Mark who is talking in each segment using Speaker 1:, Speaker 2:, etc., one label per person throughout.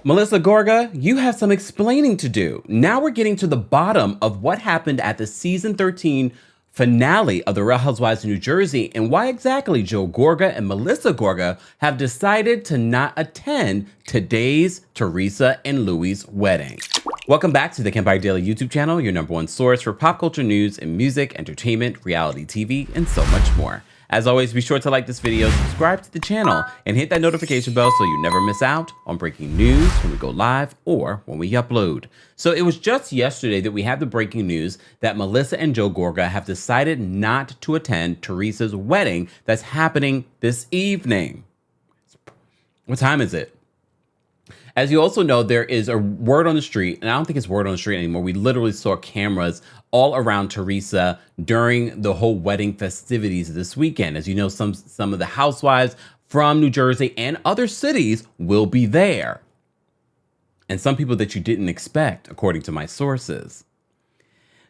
Speaker 1: Melissa Gorga, you have some explaining to do. Now we're getting to the bottom of what happened at the season 13 finale of The Real Housewives of New Jersey and why exactly Joe Gorga and Melissa Gorga have decided to not attend today's Teresa and Louis' wedding. Welcome back to the Kempire Daily YouTube channel, your #1 source for pop culture news and music, entertainment, reality TV, and so much more. As always, be sure to like this video, subscribe to the channel, and hit that notification bell so you never miss out on breaking news when we go live or when we upload. So it was just yesterday that we had the breaking news that Melissa and Joe Gorga have decided not to attend Teresa's wedding that's happening this evening. What time is it? As you also know, there is a word on the street, and I don't think it's word on the street anymore. We literally saw cameras all around Teresa during the whole wedding festivities this weekend. As you know, some of the housewives from New Jersey and other cities will be there. And some people that you didn't expect, according to my sources.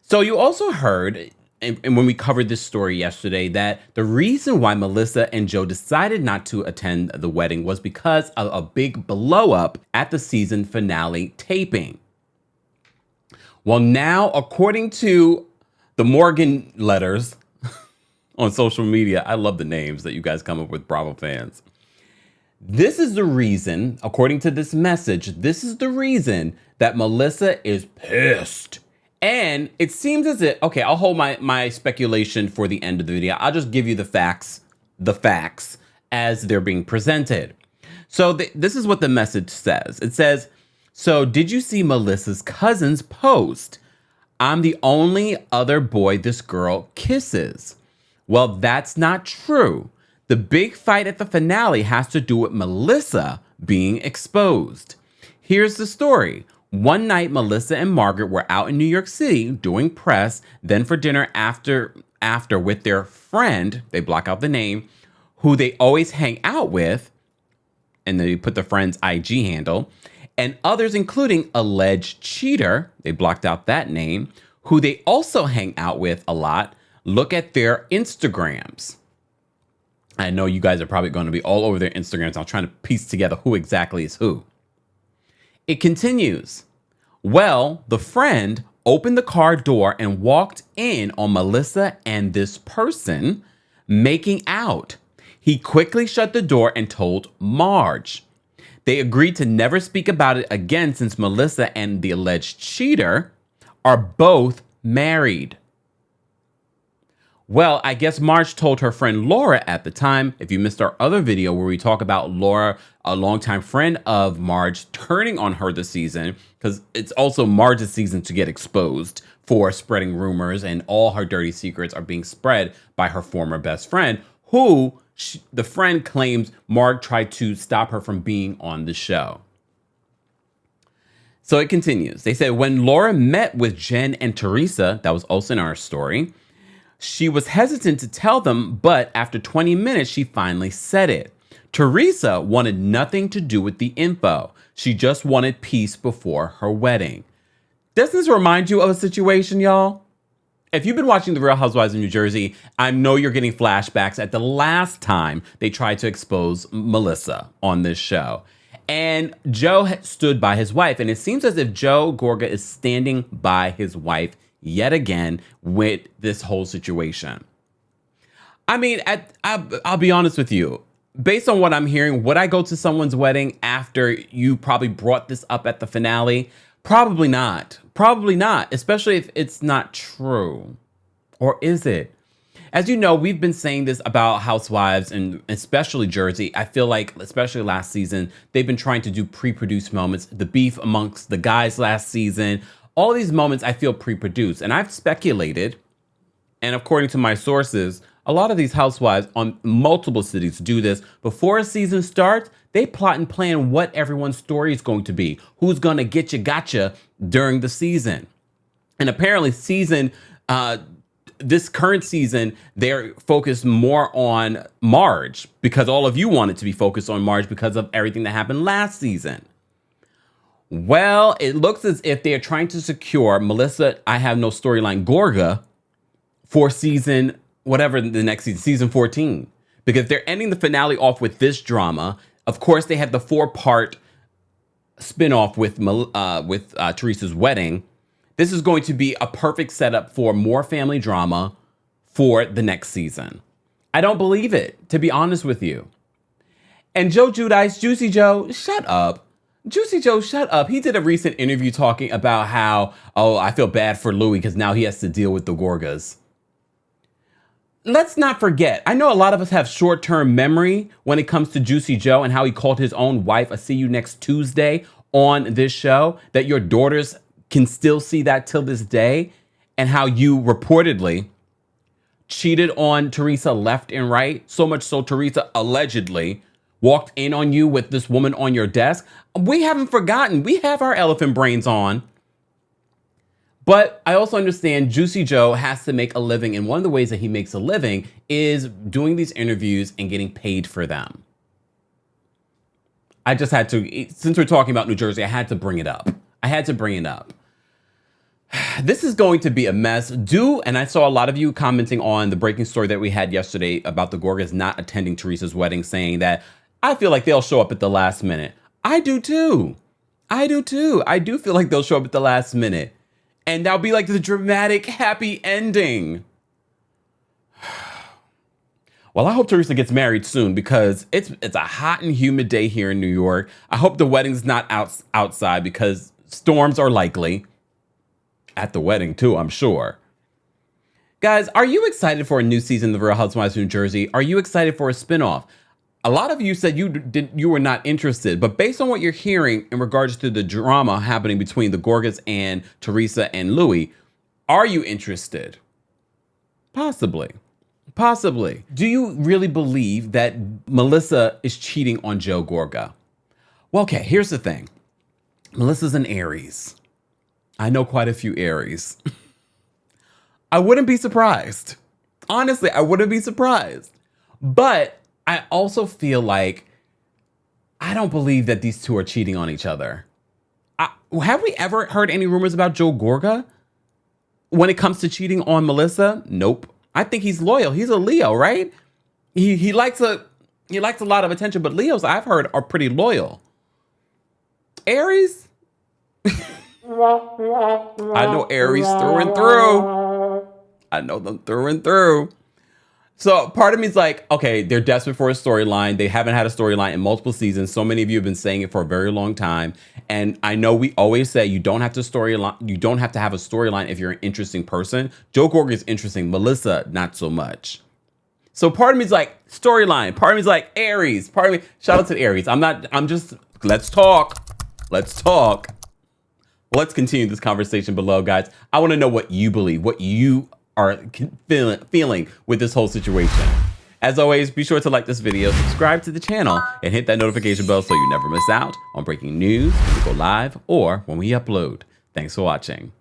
Speaker 1: So you also heard, and when we covered this story yesterday, that the reason why Melissa and Joe decided not to attend the wedding was because of a big blow up at the season finale taping. Well, now, according to the Morgan letters on social media, I love the names that you guys come up with, Bravo fans. This is the reason, according to this message, this is the reason that Melissa is pissed. And it seems as if, okay, I'll hold my speculation for the end of the video. I'll just give you the facts as they're being presented. So this is what the message says. It says, so did you see Melissa's cousin's post? I'm the only other boy this girl kisses. Well, that's not true. The big fight at the finale has to do with Melissa being exposed. Here's the story. One night, Melissa and Margaret were out in New York City doing press, then for dinner after with their friend, they block out the name, who they always hang out with, and they put the friend's IG handle, and others including alleged cheater, they blocked out that name, who they also hang out with a lot. Look at their Instagrams. I know you guys are probably going to be all over their Instagrams. I'm trying to piece together who exactly is who. It continues. Well, the friend opened the car door and walked in on Melissa and this person making out. He quickly shut the door and told Marge. They agreed to never speak about it again since Melissa and the alleged cheater are both married. Well, I guess Marge told her friend Laura at the time. If you missed our other video where we talk about Laura, a longtime friend of Marge, turning on her this season, because it's also Marge's season to get exposed for spreading rumors, and all her dirty secrets are being spread by her former best friend, who the friend claims Marge tried to stop her from being on the show. So it continues. They said when Laura met with Jen and Teresa, that was also in our story, she was hesitant to tell them, but after 20 minutes, she finally said it. Teresa wanted nothing to do with the info. She just wanted peace before her wedding. Doesn't this remind you of a situation, y'all? If you've been watching The Real Housewives of New Jersey, I know you're getting flashbacks at the last time they tried to expose Melissa on this show. And Joe stood by his wife, and it seems as if Joe Gorga is standing by his wife yet again with this whole situation. I mean, I'll be honest with you. Based on what I'm hearing, would I go to someone's wedding after you probably brought this up at the finale? Probably not. Probably not, especially if it's not true. Or is it? As you know, we've been saying this about Housewives and especially Jersey. I feel like, especially last season, they've been trying to do pre-produced moments. The beef amongst the guys last season, all these moments I feel pre-produced. And I've speculated, and according to my sources, a lot of these housewives on multiple cities do this. Before a season starts, they plot and plan what everyone's story is going to be. Who's going to get you gotcha during the season. And apparently this current season, they're focused more on Marge because all of you wanted to be focused on Marge because of everything that happened last season. Well, it looks as if they are trying to secure Melissa, I have no storyline, Gorga for season, whatever the next season, season 14. Because they're ending the finale off with this drama. Of course, they had the 4-part spinoff with Teresa's wedding, this is going to be a perfect setup for more family drama for the next season. I don't believe it, to be honest with you. And Joe Giudice, Juicy Joe, shut up. Juicy Joe, shut up. He did a recent interview talking about how, oh, I feel bad for Louis because now he has to deal with the Gorgas. Let's not forget, I know a lot of us have short-term memory when it comes to Juicy Joe and how he called his own wife a see you next Tuesday on this show, that your daughters can still see that till this day, and how you reportedly cheated on Teresa left and right, so much so Teresa allegedly walked in on you with this woman on your desk. We haven't forgotten. We have our elephant brains on. But I also understand Juicy Joe has to make a living, and one of the ways that he makes a living is doing these interviews and getting paid for them. I just had to, since we're talking about New Jersey, I had to bring it up. This is going to be a mess. And I saw a lot of you commenting on the breaking story that we had yesterday about the Gorgas not attending Teresa's wedding, saying that I feel like they'll show up at the last minute. I do too. I do feel like they'll show up at the last minute. And that'll be like the dramatic, happy ending. Well, I hope Teresa gets married soon because it's a hot and humid day here in New York. I hope the wedding's not outside because storms are likely. At the wedding too, I'm sure. Guys, are you excited for a new season of The Real Housewives of New Jersey? Are you excited for a spinoff? A lot of you said you were not interested, but based on what you're hearing in regards to the drama happening between the Gorgas and Teresa and Louis, are you interested? Possibly. Do you really believe that Melissa is cheating on Joe Gorga? Well, okay, here's the thing. Melissa's an Aries. I know quite a few Aries. I wouldn't be surprised. Honestly, I wouldn't be surprised. But I also feel like I don't believe that these two are cheating on each other. Have we ever heard any rumors about Joe Gorga when it comes to cheating on Melissa? Nope. I think he's loyal. He's a Leo, right? He likes a lot of attention, but Leos I've heard are pretty loyal. Aries? I know Aries through and through. I know them through and through. So part of me is like, okay, they're desperate for a storyline. They haven't had a storyline in multiple seasons. So many of you have been saying it for a very long time. And I know we always say you don't have to have a storyline if you're an interesting person. Joe Gorga is interesting. Melissa, not so much. So part of me is like storyline. Part of me is like Aries. Part of me, shout out to Aries. Let's talk. Let's continue this conversation below, guys. I want to know what you believe, what you are feeling with this whole situation. As always, be sure to like this video, subscribe to the channel, and hit that notification bell so you never miss out on breaking news when we go live or when we upload. Thanks for watching.